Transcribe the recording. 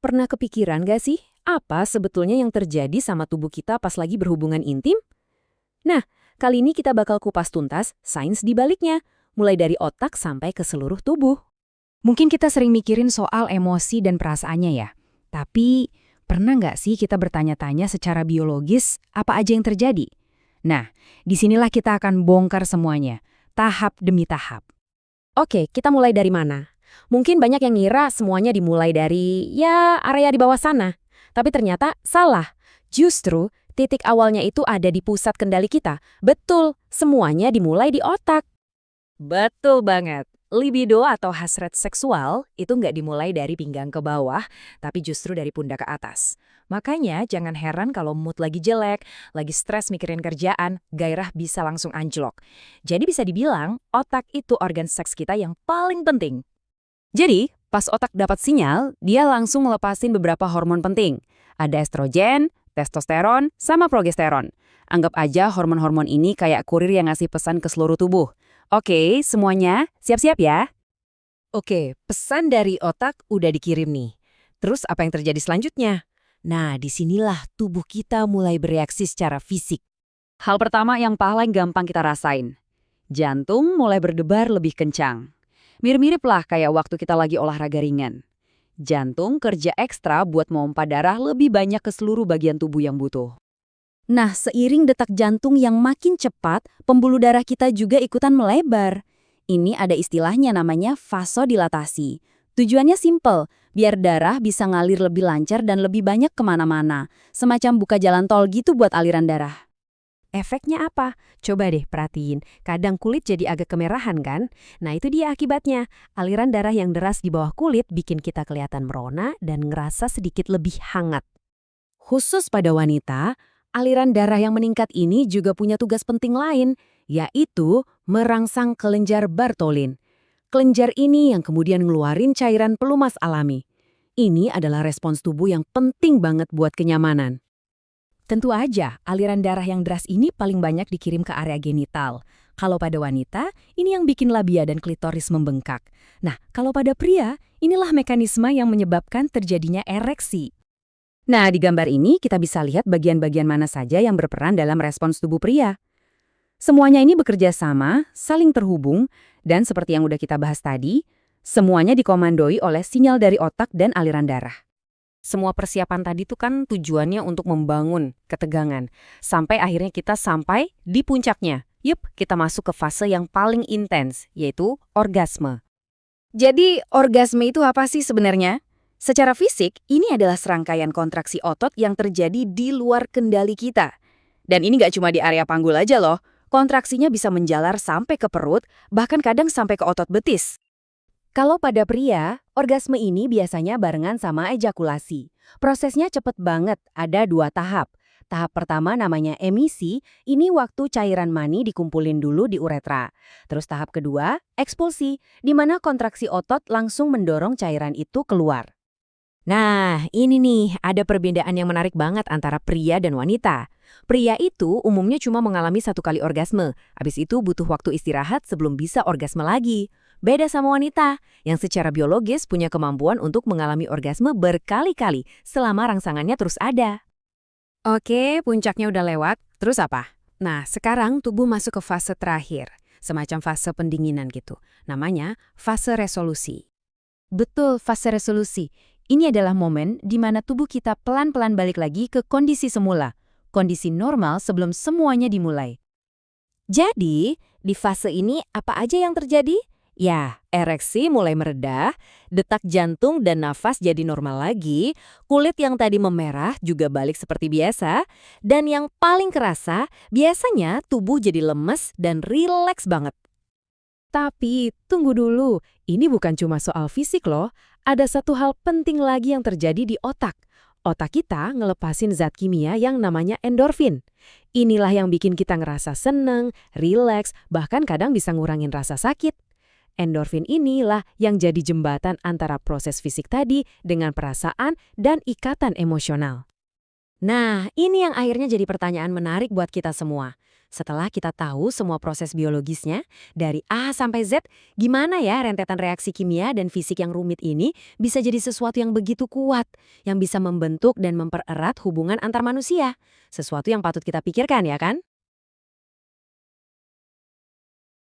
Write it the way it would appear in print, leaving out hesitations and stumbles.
Pernah kepikiran gak sih, apa sebetulnya yang terjadi sama tubuh kita pas lagi berhubungan intim? Nah, kali ini kita bakal kupas tuntas sains di baliknya, mulai dari otak sampai ke seluruh tubuh. Mungkin kita sering mikirin soal emosi dan perasaannya ya. Tapi, pernah nggak sih kita bertanya-tanya secara biologis apa aja yang terjadi? Nah, disinilah kita akan bongkar semuanya, tahap demi tahap. Oke, kita mulai dari mana? Mungkin banyak yang ngira semuanya dimulai dari, ya, area di bawah sana. Tapi ternyata salah. Justru, titik awalnya itu ada di pusat kendali kita. Betul, semuanya dimulai di otak. Betul banget. Libido atau hasrat seksual itu nggak dimulai dari pinggang ke bawah, tapi justru dari pundak ke atas. Makanya jangan heran kalau mood lagi jelek, lagi stres mikirin kerjaan, gairah bisa langsung anjlok. Jadi bisa dibilang, otak itu organ seks kita yang paling penting. Jadi, pas otak dapat sinyal, dia langsung melepasin beberapa hormon penting. Ada estrogen, testosteron, sama progesteron. Anggap aja hormon-hormon ini kayak kurir yang ngasih pesan ke seluruh tubuh. Oke, semuanya siap-siap ya? Oke, pesan dari otak udah dikirim nih. Terus apa yang terjadi selanjutnya? Nah, disinilah tubuh kita mulai bereaksi secara fisik. Hal pertama yang paling gampang kita rasain. Jantung mulai berdebar lebih kencang. Mirip-mirip lah kayak waktu kita lagi olahraga ringan. Jantung kerja ekstra buat memompa darah lebih banyak ke seluruh bagian tubuh yang butuh. Nah, seiring detak jantung yang makin cepat, pembuluh darah kita juga ikutan melebar. Ini ada istilahnya namanya vasodilatasi. Tujuannya simpel, biar darah bisa ngalir lebih lancar dan lebih banyak kemana-mana. Semacam buka jalan tol gitu buat aliran darah. Efeknya apa? Coba deh perhatiin. Kadang kulit jadi agak kemerahan kan? Nah itu dia akibatnya. Aliran darah yang deras di bawah kulit bikin kita kelihatan merona dan ngerasa sedikit lebih hangat. Khusus pada wanita, aliran darah yang meningkat ini juga punya tugas penting lain, yaitu merangsang kelenjar Bartholin. Kelenjar ini yang kemudian ngeluarin cairan pelumas alami. Ini adalah respons tubuh yang penting banget buat kenyamanan. Tentu aja, aliran darah yang deras ini paling banyak dikirim ke area genital. Kalau pada wanita, ini yang bikin labia dan klitoris membengkak. Nah, kalau pada pria, inilah mekanisme yang menyebabkan terjadinya ereksi. Nah, di gambar ini kita bisa lihat bagian-bagian mana saja yang berperan dalam respons tubuh pria. Semuanya ini bekerja sama, saling terhubung, dan seperti yang udah kita bahas tadi, semuanya dikomandoi oleh sinyal dari otak dan aliran darah. Semua persiapan tadi tuh kan tujuannya untuk membangun ketegangan, sampai akhirnya kita sampai di puncaknya. Yup, kita masuk ke fase yang paling intens, yaitu orgasme. Jadi, orgasme itu apa sih sebenarnya? Secara fisik, ini adalah serangkaian kontraksi otot yang terjadi di luar kendali kita. Dan ini nggak cuma di area panggul aja loh. Kontraksinya bisa menjalar sampai ke perut, bahkan kadang sampai ke otot betis. Kalau pada pria, orgasme ini biasanya barengan sama ejakulasi. Prosesnya cepet banget, ada 2 tahap. Tahap pertama namanya emisi, ini waktu cairan mani dikumpulin dulu di uretra. Terus tahap kedua, ekspulsi, di mana kontraksi otot langsung mendorong cairan itu keluar. Nah, ini nih, ada perbedaan yang menarik banget antara pria dan wanita. Pria itu umumnya cuma mengalami 1 kali orgasme, habis itu butuh waktu istirahat sebelum bisa orgasme lagi. Beda sama wanita, yang secara biologis punya kemampuan untuk mengalami orgasme berkali-kali selama rangsangannya terus ada. Oke, puncaknya udah lewat, terus apa? Nah, sekarang tubuh masuk ke fase terakhir, semacam fase pendinginan gitu. Namanya fase resolusi. Betul, fase resolusi. Ini adalah momen di mana tubuh kita pelan-pelan balik lagi ke kondisi semula, kondisi normal sebelum semuanya dimulai. Jadi, di fase ini apa aja yang terjadi? Ya, ereksi mulai meredah, detak jantung dan nafas jadi normal lagi, kulit yang tadi memerah juga balik seperti biasa, dan yang paling kerasa, biasanya tubuh jadi lemes dan rileks banget. Tapi, tunggu dulu, ini bukan cuma soal fisik loh, ada satu hal penting lagi yang terjadi di otak. Otak kita ngelepasin zat kimia yang namanya endorfin. Inilah yang bikin kita ngerasa seneng, rileks, bahkan kadang bisa ngurangin rasa sakit. Endorfin inilah yang jadi jembatan antara proses fisik tadi dengan perasaan dan ikatan emosional. Nah, ini yang akhirnya jadi pertanyaan menarik buat kita semua. Setelah kita tahu semua proses biologisnya, dari A sampai Z, gimana ya rentetan reaksi kimia dan fisik yang rumit ini bisa jadi sesuatu yang begitu kuat, yang bisa membentuk dan mempererat hubungan antar manusia? Sesuatu yang patut kita pikirkan ya kan?